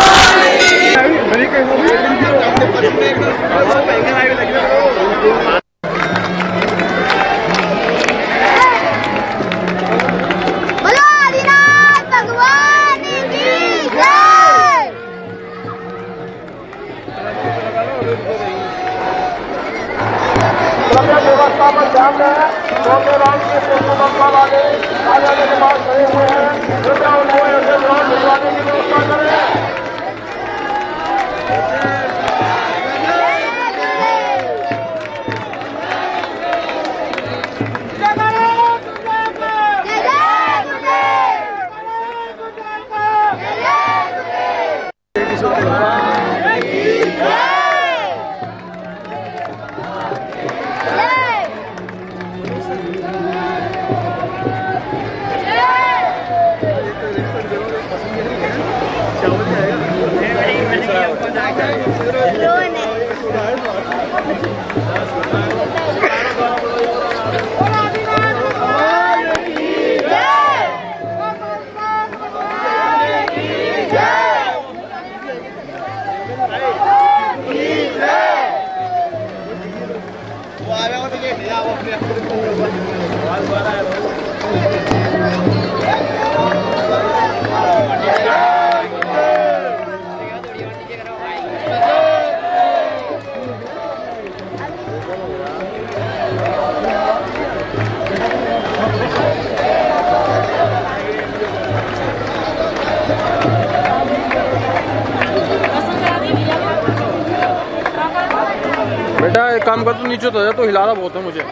व्यवस्था पर ध्यान दें। चौथे राउंड के वाले आने के बाद खड़े हुए हैं, कृपया उन्हें भिजवाने की व्यवस्था करें। बेटा एक काम कर, तू नीचे तो जा, तो हिलाना बहुत है मुझे।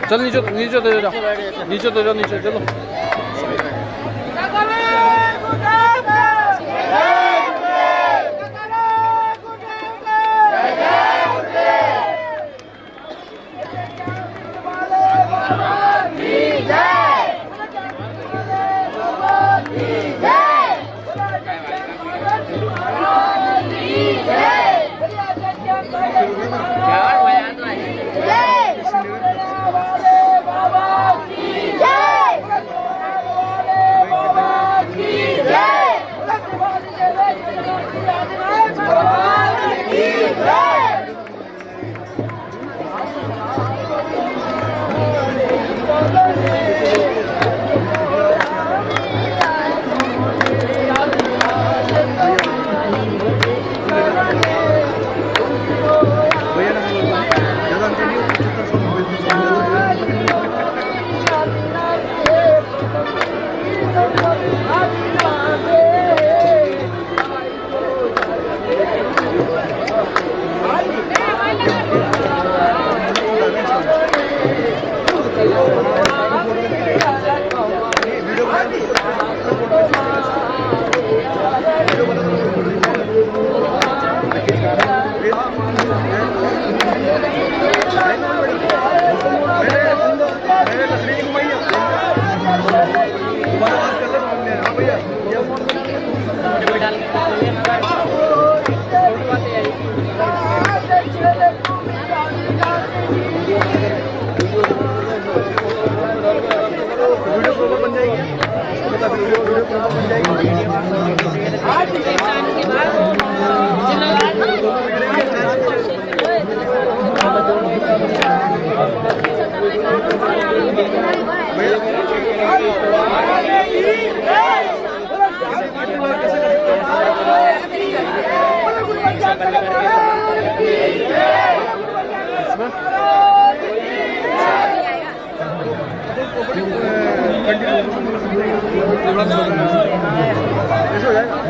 चल नीचे नीचे तो जा, नीचे तो जा, नीचे चलो।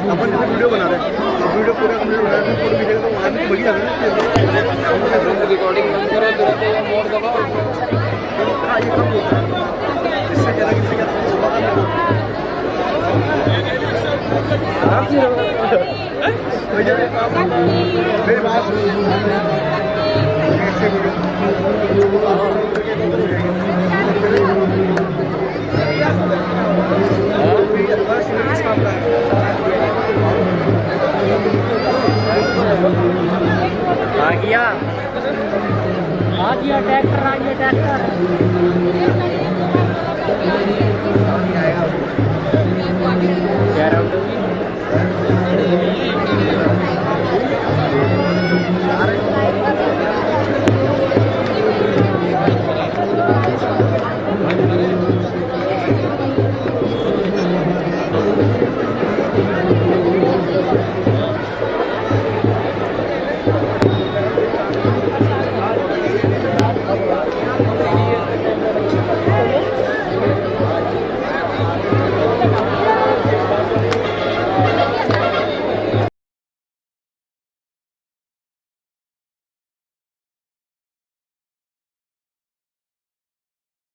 अपन जैसे वीडियो बना रहे हैं, वीडियो पूरा कंप्लीट हो रहा है, फोटो खींचेगा तो वहाँ भी बढ़िया है। रिकॉर्डिंग बंद करो, तुरंत मोड़ दबाओ। हाँ ये कम होता है, इससे ज़्यादा किसी का सुबह का मेरे पास आ गया ट्रैक्टर आइए ट्रैक्टर